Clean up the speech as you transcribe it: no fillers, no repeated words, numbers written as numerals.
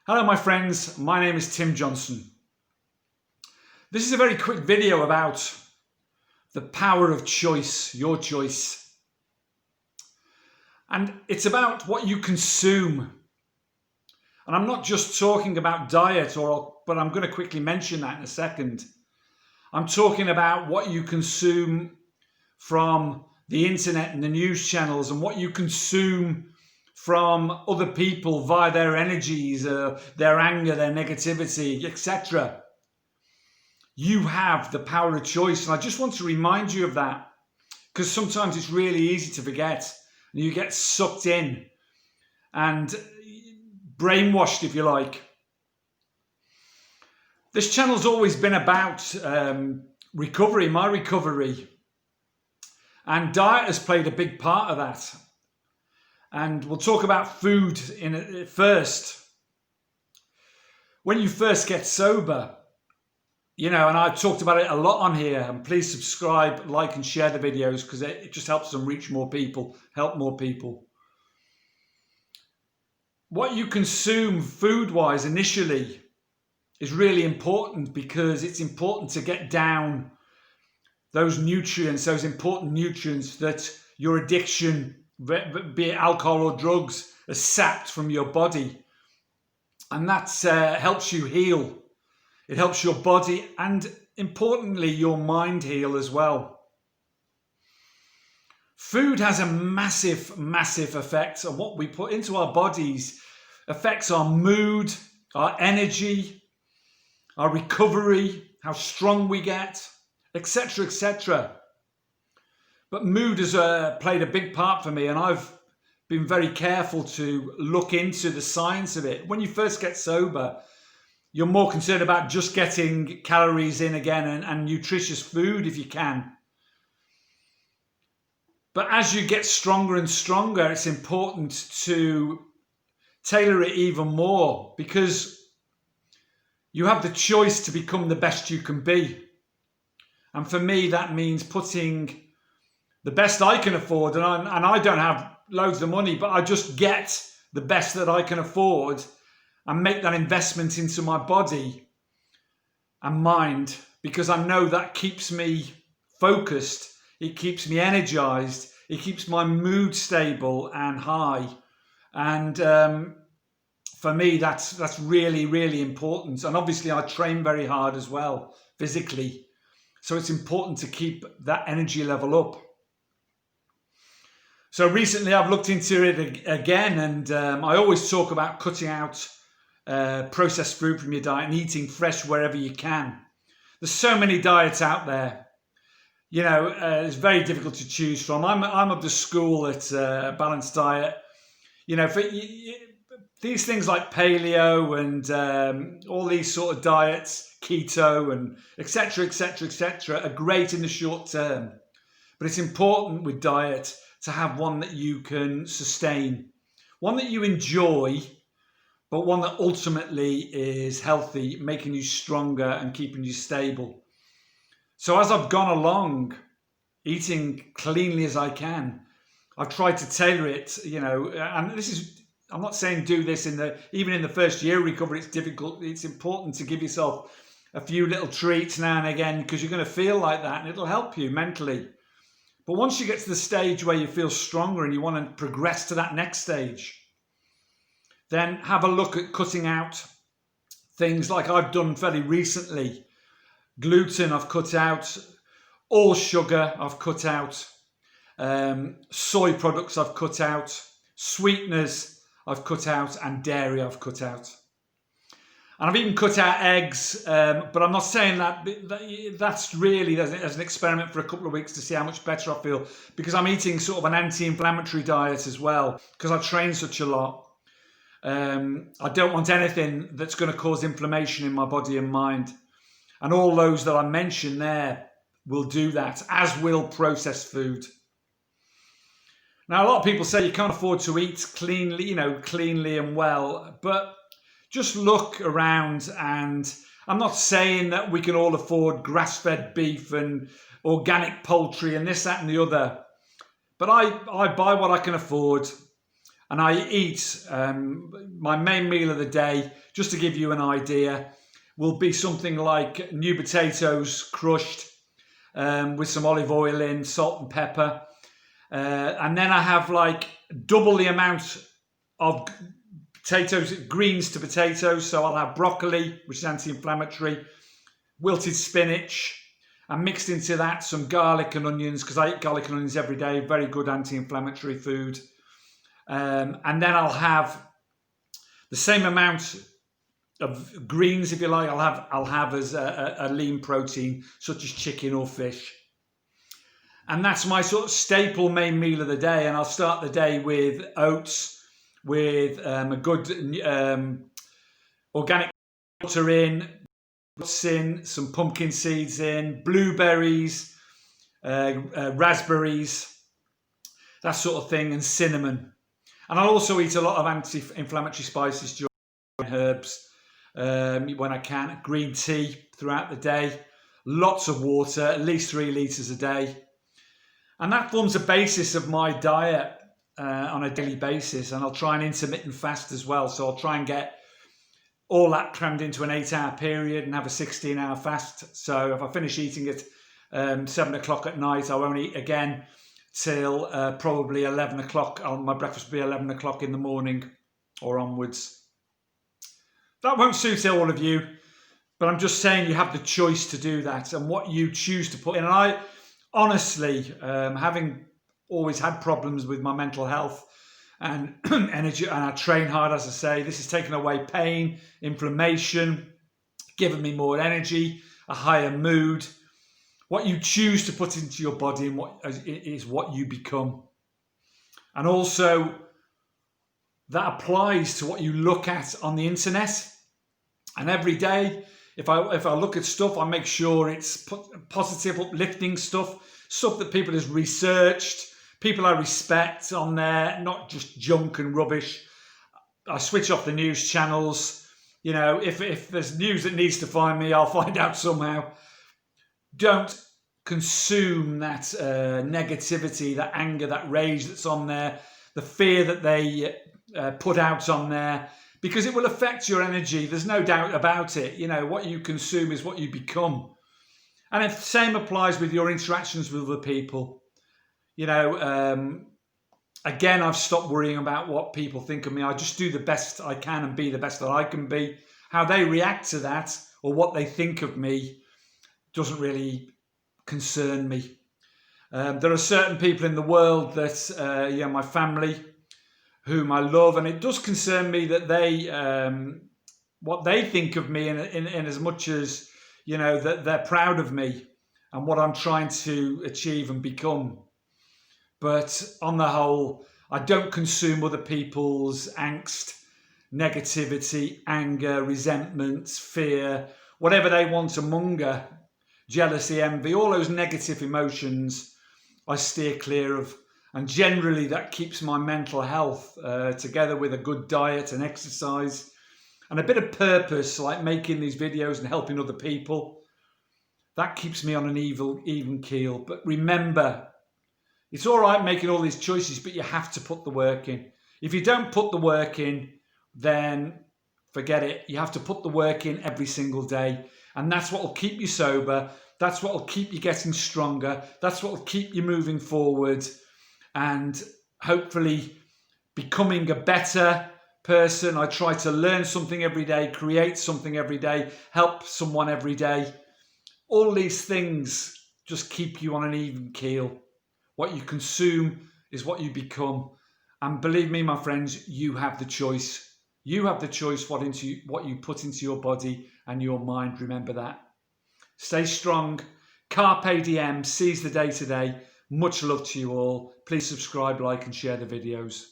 Hello my friends, my name is Tim Johnson. This is a very quick video about the power of choice, your choice. And it's about what you consume. And I'm not just talking about diet, but I'm going to quickly mention that in a second. I'm talking about what you consume from the internet and the news channels, and what you consume from other people via their energies, their anger, their negativity, etc. You have the power of choice, and I just want to remind you of that, because sometimes it's really easy to forget, and you get sucked in and brainwashed, if you like. This channel's always been about recovery, my recovery, and diet has played a big part of that. And we'll talk about food first. When you first get sober, and I've talked about it a lot on here, and please subscribe, like and share the videos, because it just helps them reach more people, help more people. What you consume food-wise initially is really important, because it's important to get down those nutrients, those important nutrients that your addiction, be it alcohol or drugs, are sapped from your body. And that helps you heal. It helps your body and, importantly, your mind heal as well. Food has a massive, massive effect on what we put into our bodies. Affects our mood, our energy, our recovery, how strong we get, etc., etc. But mood has played a big part for me, and I've been very careful to look into the science of it. When you first get sober, you're more concerned about just getting calories in again and nutritious food if you can. But as you get stronger and stronger, it's important to tailor it even more, because you have the choice to become the best you can be. And for me, that means putting the best I can afford, and I don't have loads of money, but I just get the best that I can afford and make that investment into my body and mind, because I know that keeps me focused, it keeps me energized, it keeps my mood stable and high. And for me, that's really, really important. And obviously I train very hard as well, physically. So it's important to keep that energy level up. So recently I've looked into it again, and I always talk about cutting out processed food from your diet and eating fresh wherever you can. There's so many diets out there. It's very difficult to choose from. I'm of the school that balanced diet. For these things like paleo and all these sort of diets, keto and etc., etc., etc., are great in the short term. But it's important with diet to have one that you can sustain, one that you enjoy, but one that ultimately is healthy, making you stronger and keeping you stable. So as I've gone along, eating cleanly as I can, I've tried to tailor it, and this is, I'm not saying do this even in the first year of recovery. It's difficult. It's important to give yourself a few little treats now and again, because you're going to feel like that, and it'll help you mentally. But once you get to the stage where you feel stronger and you want to progress to that next stage, then have a look at cutting out things like I've done fairly recently. Gluten I've cut out, all sugar I've cut out, soy products I've cut out, sweeteners I've cut out, and dairy I've cut out. And I've even cut out eggs, but I'm not saying that's really as an experiment for a couple of weeks to see how much better I feel, because I'm eating sort of an anti-inflammatory diet as well, because I train such a lot. I don't want anything that's going to cause inflammation in my body and mind. And all those that I mentioned there will do that, as will processed food. Now, a lot of people say you can't afford to eat cleanly, cleanly and well, but just look around, and I'm not saying that we can all afford grass-fed beef and organic poultry and this, that and the other, but I buy what I can afford. And I eat, my main meal of the day, just to give you an idea, will be something like new potatoes crushed with some olive oil in, salt and pepper. And then I have like double the amount of potatoes, greens to potatoes. So I'll have broccoli, which is anti-inflammatory, wilted spinach, and mixed into that some garlic and onions, because I eat garlic and onions every day, very good anti-inflammatory food. And then I'll have the same amount of greens, if you like. I'll have as a lean protein, such as chicken or fish. And that's my sort of staple main meal of the day. And I'll start the day with oats, with a good organic butter in, some pumpkin seeds in, blueberries, raspberries, that sort of thing, and cinnamon. And I'll also eat a lot of anti-inflammatory spices, herbs, when I can, green tea throughout the day, lots of water, at least 3 litres a day. And that forms the basis of my diet on a daily basis. And I'll try and intermittent fast as well. So I'll try and get all that crammed into an 8-hour period and have a 16-hour fast. So if I finish eating at 7 o'clock at night, I won't eat again till probably 11 o'clock. My breakfast will be 11 o'clock in the morning or onwards. That won't suit all of you, but I'm just saying you have the choice to do that and what you choose to put in. And I honestly, having always had problems with my mental health and energy, and I train hard, as I say, this has taken away pain, inflammation, given me more energy, a higher mood. What you choose to put into your body and is what you become. And also, that applies to what you look at on the internet. And every day, if I look at stuff, I make sure it's positive, uplifting stuff that people have researched, people I respect on there, not just junk and rubbish. I switch off the news channels. You know, if there's news that needs to find me, I'll find out somehow. Don't consume that negativity, that anger, that rage that's on there, the fear that they put out on there, because it will affect your energy. There's no doubt about it. You know, what you consume is what you become. And the same applies with your interactions with other people. You know, again, I've stopped worrying about what people think of me. I just do the best I can and be the best that I can be. How they react to that or what they think of me doesn't really concern me. There are certain people in the world that, my family, whom I love, and it does concern me that they, what they think of me in as much as, you know, that they're proud of me and what I'm trying to achieve and become. But on the whole, I don't consume other people's angst, negativity, anger, resentment, fear, whatever they want to monger, jealousy, envy, all those negative emotions I steer clear of. And generally that keeps my mental health together with a good diet and exercise and a bit of purpose, like making these videos and helping other people. That keeps me on an even keel. But remember, it's all right making all these choices, but you have to put the work in. If you don't put the work in, then forget it. You have to put the work in every single day. And that's what will keep you sober. That's what will keep you getting stronger. That's what will keep you moving forward and hopefully becoming a better person. I try to learn something every day, create something every day, help someone every day. All these things just keep you on an even keel. What you consume is what you become. And believe me, my friends, you have the choice. You have the choice what you put into your body and your mind. Remember that. Stay strong. Carpe Diem. Seize the day today. Much love to you all. Please subscribe, like and share the videos.